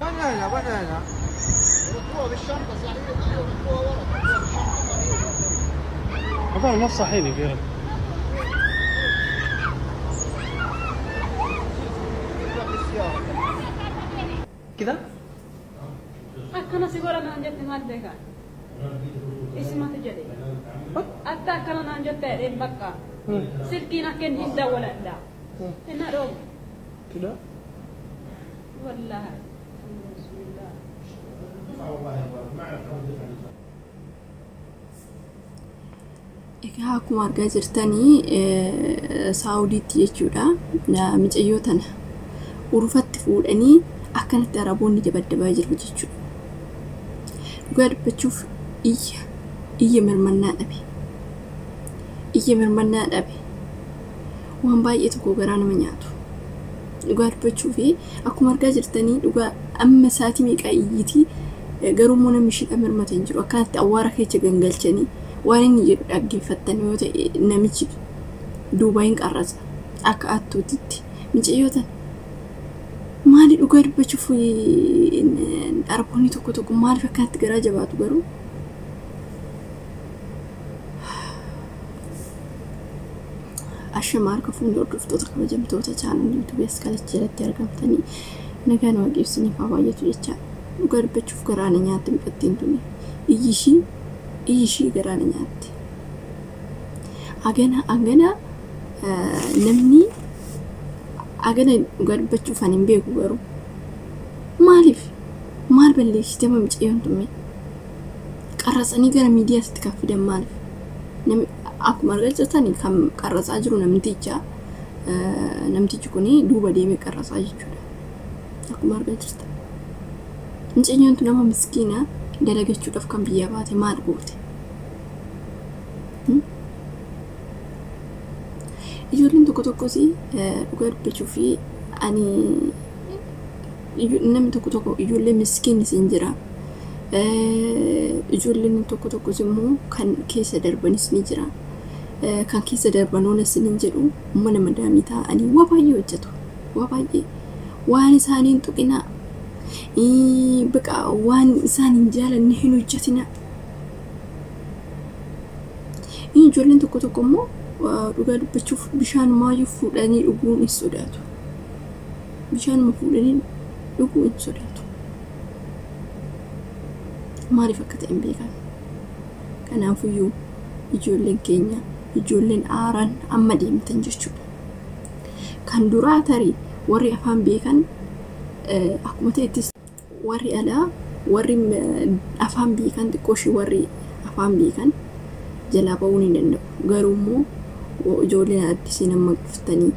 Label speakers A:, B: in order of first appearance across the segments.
A: بنانا ركوها بالشنطة صحيح ركوها ورا
B: هذا نفس صحيح كده كده
C: أنا سيقول أنا أنجت ما أدري اسمه تجري أتذكر أنا أنجت تاريخ بكا سلكينا كن جدا ولا لا هنا روب
B: كده
C: والله
D: egaa akkuma argaa jirtanii saawudiitti jechuudha micayyootan urufatti fuudhanii akkanatti araboonni dabaddabaa jiru jechuudha dhugaa dubbachuuf iyya mirmannaa dhabe waan baay'ee tokko garaa nama nyaatu dhugaa dubbachuu fi akkuma argaa jirtanii dhugaa amma saatii meeqaa iyyitii garuu immoo namni shidha mirmata hin jiru akkanatti awwaara keessa gangalchanii waan inni jedhu dhaggeeffattan yoo ta'e namichi duubaa hin qarrasa akka attuutitti micayyootan maali dhugaa dubbachuuf araboonni tokko tokko maaliif akkanatti garaa jabaatu garuu ashama harka fuuldura dhuftoota kabajamtoota chaanal YouTube askalatti jalatti argamtanii nagaan waaqessanii faayyatu jecha dhugaa dubbachuuf garaa na nyaatti midhattiin tuni iyyishii garaa na nyaatti agana namni agana dhugaa dubbachuuf ani hin beeku garuu maal balleessite micayyoon tumme qarratsanii gara miidiyaatti kan fidan maaliif namni akkuma argaa jirtanii kan qarratsaa jiru namtichi kuni duuba deemee qarratsaa jechuudha akkuma argaa jirtan micayyoon tu nama miskiina dalagachuudhaaf kan biyya baate maal goote ijoolleen tokko tokkos dhugaa dubbachuuf ani namni tokko ijoollee miskiinni siin jira ijoolleen tokko tokkos immoo kan keessa darbanis ni jira kan keessa darbanoon sin jedhu mana madaamii ta'anii waa baay'ee hojjetu waa baay'ee waan isaaniin tuqina بقى وان إنسان جال النحن وجتنا إن جولين تكتكمو وقالوا بتشوف بشان ما يفوتني يقولون السودات بشان ما يفوتني يقولون السودات ما عرف كتير أمريكا كان فيو يجولين كينيا يجولين آران أما دي متنجشوا كان دراتري وري أفهم بيكان akkuma ta'ettis warri alaa warri afaan beekan xiqqooshii warri afaan beekan jalaa ba'uu hin danda'u garuu immoo ijoolleen addisii nama dhuftanii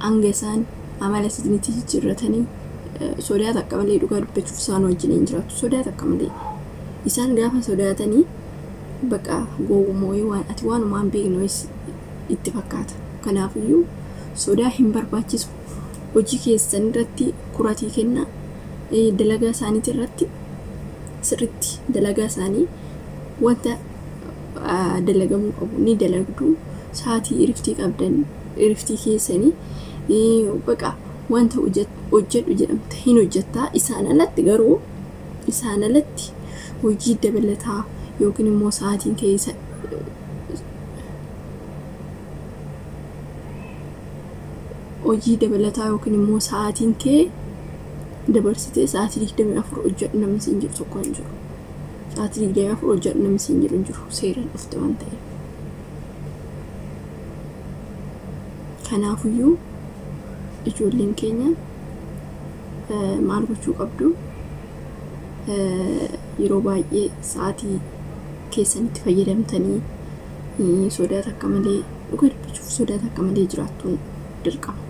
D: hanga isaan amala isinitti jijjiirratanii sodaata akka malee dhugaa dubbachuuf isaan wajjin hin jiraatu sodaata akka malee isaan gaafa sodaatanii baqa gowwummoo waan ati waanumaan beeknu itti fakkaata kanaafiyyuu sodaa hin barbaachisu hojii keessan irratti kuratii kenna dalagaa isaaniitii irratti sirriitti dalagaa isaanii wanta dalagamuu qabu ni dalagdu saatii iriftii qabdan iriftii keessanii baqa wanta hojjedhu jedhamte hin hojjettaa isaan alatti garuu isaan alatti hojii dabalataa yookiin immoo saatiin keessa hojii dabalataa yookiin immoo saatiin kee dabarsitee saatii 24 hojjedhu namni siin jiru tokko hin jiru saatii 24 hojjedhu namni siin jiru hin jiru seeraan dhufte waan ta'eef kanaafiyyuu ijoolleen keenya maal gochuu qabdu yeroo baay'ee saatii keessanitti fayyadamtanii sodaata akka malee dhugaa dubbachuuf sodaata akka malee jiraattuun dirqama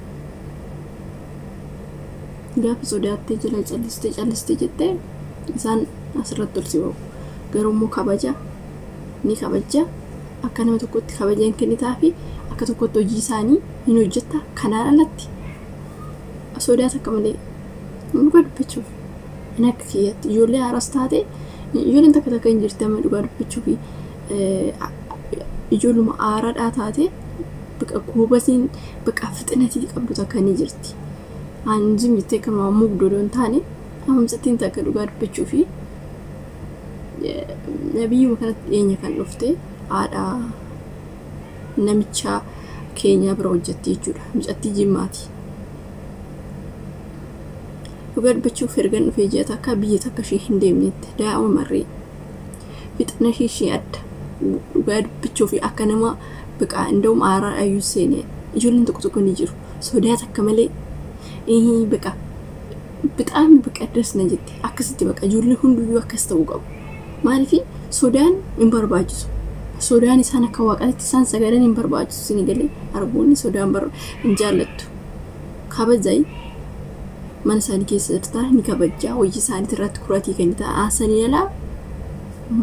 D: gaafa sodaattee jala callistee jettee isaan asirratti tolsi ba'u garuu immoo kabaja ni kabaja akka nama tokkotti kabajaan kennitaa fi akka tokkotti hojii isaanii hin hojjetta kanaan alatti sodaata akka malee dhugaa dubbachuuf ani akka kiyyaatti ijoollee haaras taate ijoolleen takka hin jirti amma dhugaa dubbachuuf ijoolluma haaraadhaa taate baqa goobasiin baqa fixinatii qabdu takka ni jirti anjim jettee kan mugdoo doon taane hamsatiin takka dhugaa dubbachuu fi biyya kanatti eenyu kan dhufte haadha namicha keenya bira hojjetti jechuudha. Mucattii Jimmaati. Dhugaa dubbachuuf ergan dhufee ji'a takka biyya takka ishee hin deemnetti daa'ima marree fixna ishee adda. Dhugaa dubbachuuf akka nama biqaa inda'um aaraa ayyuu seenee ijoolleen tokko ni jiru. Sodaa takka malee biqaa bixaami biqaddas na jetti akkasitti baqa ijoollee hunduyyuu akkas ta'uu qabu. Maaliif sodaan hin barbaachisu. Sodaan isaan akka waaqatti isaan sagadan hin barbaachisu sini galee arboonni sodaan hin jaallattu. Kabajai mana isaanii keessa jirtaa ni kabajjaa hojii isaanii irratti kuratii kennita asanii ala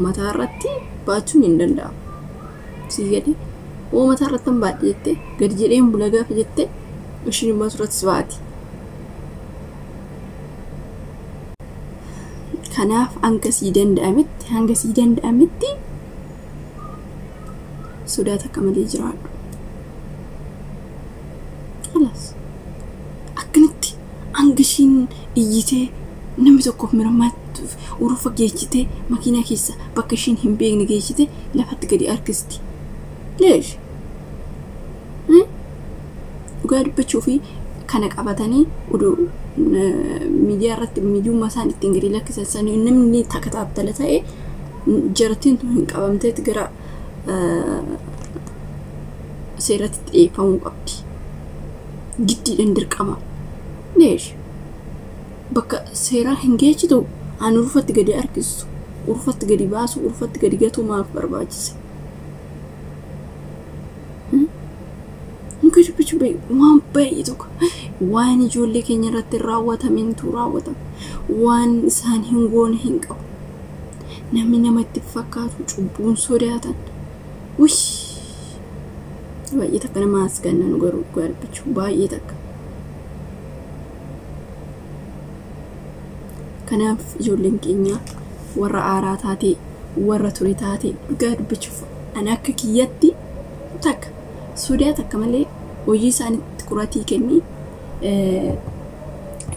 D: mataa irratti baachuun hin danda'amu. Si galee oo mataa irratti hin baadhe jettee gadi jedheen bula gaafa jettee ishiin immoo irratti baati. Kanaaf hanga sii danda'ametti sodaa takka malee jiraadhu. Alas akkanatti hanga ishiin iyyitee namni tokkoof mirmaattuuf urufa geechitee makiinaa keessa bakka ishiin hin beekne geechitee lafatti gadi harkisti. Leesh dhugaa dubbachuu fi kana qabatanii oduu miidiyaa irratti miidiyummaa isaan ittiin gadi lakkisan namni takka taabtala ta'ee jarattiin tun hin qabamteetti gara seeratti dhiyeeffamuu qabdi. Giddiidhaan dirqama. Leesh bakka seeraan hin geechitu aan urufatti gadi harkisu, urufatti gadi baasu, urufatti gadi gatu maaf barbaachise? Nuka dubbichu waan baay'ee tokko waan ijoollee keenya irratti raawwatamintu raawwatama. Waan isaan hin goone hin qabu. Namni namatti fakkaatu cubbuun sodaatan. Wish baay'ee takka nama as gannan garuu dhugaa dubbachuu baay'ee takka. Kanaaf ijoolleen keenya warra aaraa taatee warra ture taatee dhugaa dubbachuuf ana akka kiyyatti takka sodaa takka malee hojii isaaniitti kuratii kenni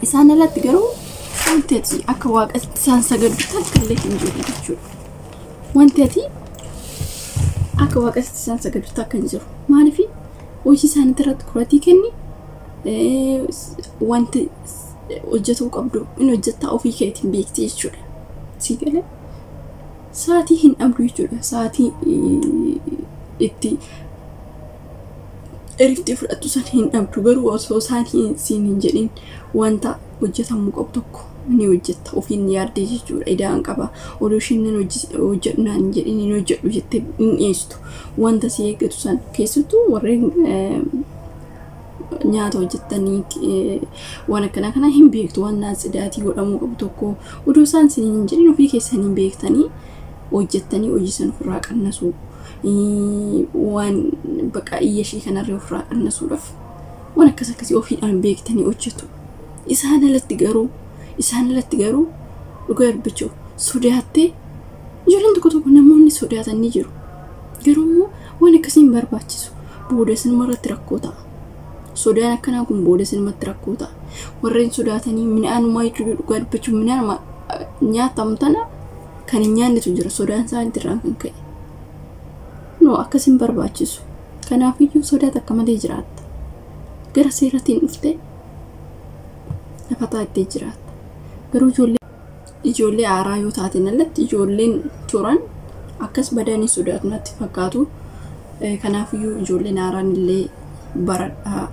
D: isaan alatti garuu wanti ati akka waaqatti isaan sagadu takka illee hin jiru jechuudha. Wanti ati akka waaqatti isaan sagadu takka hin jiru. Maaliif hojii isaaniitti irratti kuratii kenni wanti hojjetuu qabdu in hojjettaa ofii keetiin beekti jechuudha. Si galee saatii hin dhabdu jechuudha. Saatii itti erifti fudhattu san hin dhabdu garuu osoo saatii siin hin jedhin wanta hojjetamuu qabu tokko ni hojjetta ofiin yaaddee jechuudha. Idaan qaba oduu ishiin hojjedhu naan hin jedhin hin hojjedhu jettee hin dhiyeessitu. Wanta si eeggatu san keessattuu warreen nyaata hojjettanii waan akkana kana hin beektu waan naatsidaatii godhamuu qabu tokko oduu isaan siin hin jedhin ofii keessanii hin beektanii hojjettanii hojii san ofirraa qannasuu waan baqa iyyashii kanarree ofirraa qannasuudhaaf waan akkasii ofiidhaan beektanii hojjetu. Isaan alatti garuu dhugaa dubbachuu sodaattee ijoolleen tokko namoonni sodaatan ni jiru. Garuu waan akkasii hin barbaachisu. Booda isinirratti rakkoo ta'a. Sodaan akkanaa kun booda isinirratti rakkoo ta'a. Warreen sodaatanii midhaanumaa jechuudha dhugaa dubbachuu midhaan nyaatamu tana kan hin nyaannetu jira sodaan isaaniitti irraan kan ka'e. No akkasiin barbaachisu. Kanaafiyyuu sodaa takka malee jiraatta. Gara seeratiin dhuftee lafa taa'attee jiraatta. Garuu ijoollee aaraa yoo taateen alatti ijoolleen turan akkas badanii sodaatu natti fakkaatu. Kanaafiyyuu ijoolleen aaraan illee baradhaa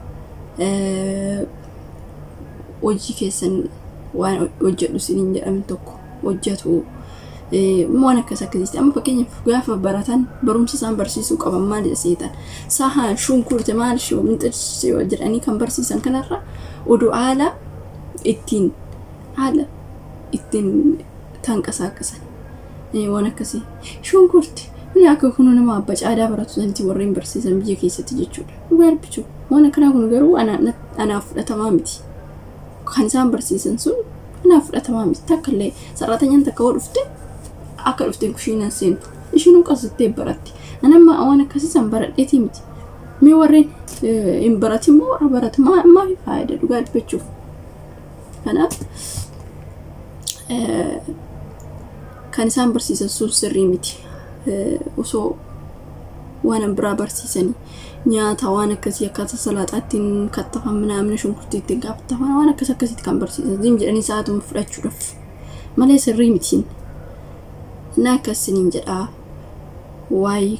D: hojii keessan waan hojjedhu siniin jedhamu tokko hojjetu. Waan akkasitti amma fakkeenyaaf gaafa baratan barumsa isaan barsiisuu qaban maal seetan sahaan shunkurte maal shoo minxirsi jedhanii kan barsiisan kanarra oduu haala ittiin tanqasaaqasan waan akkasii shunkurti inni akka kun nama abba caadaa baratu santi warreen barsiisan biyya keessatti jechuudha. Dhugaa dubbachuu waan akkanaa kun garuu anaaf fudhatamaa miti. Kan isaan barsiisan sun anaaf fudhatamaa miti. Takka illee sarratanyaan takka hoo dhufte akka dhufteen kushiinaan seentu ishiinuu qasittee baratti. Anamma waan akkasiisan baradheetii miti. Mee warreen hin baratin immoo warra baratu maafi faayida dhugaa dubbachuuf. Kanaaf kan isaan barsiisan sun sirrii miti. Osoo waan biraa barsiisanii nyaata waan akkasii akkaataa salaaxaattiin kattafan minamna shunkurtiittiin kattafan waan akkasitti kan barsiisan zim jedhanii sa'aatuma fudhachuudhaaf malee sirrii miti. Na akkasiniin jedhaa waa'ee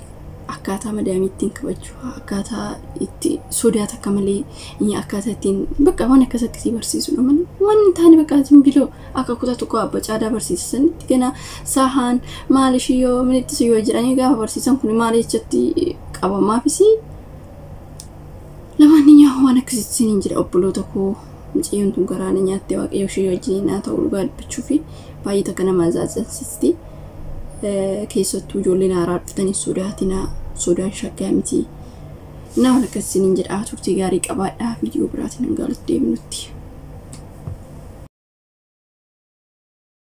D: akkaataa madaamittiin kabajuu akkaataa itti sodaata akka malee inni akkaataa ittiin bakka waan akkasii barsiisudha malee waan taane bakka biloo akka kutaa tokko abba caadaa barsiisan itti gana sahaan maal ishii yoo minitti yoo jedhanii gaafa barsiisan kun maal jechatti qabamaafis lamaan nyaata waan akkasiin jedha obboloota koo mucayyoon tun garaana nyaattee waaqayyo ishee wajjin naa ta'uu dhugaa dubbachuu fi baay'ee takka nama azaazansisti. Keessattuu ijoolleen haaraa dhuftanii sodaan shakkaa miti. Nama akkasiin jedhaa turtii gaarii qabaadhaa viidiyoo biraatiin hanga walitti deebinutti.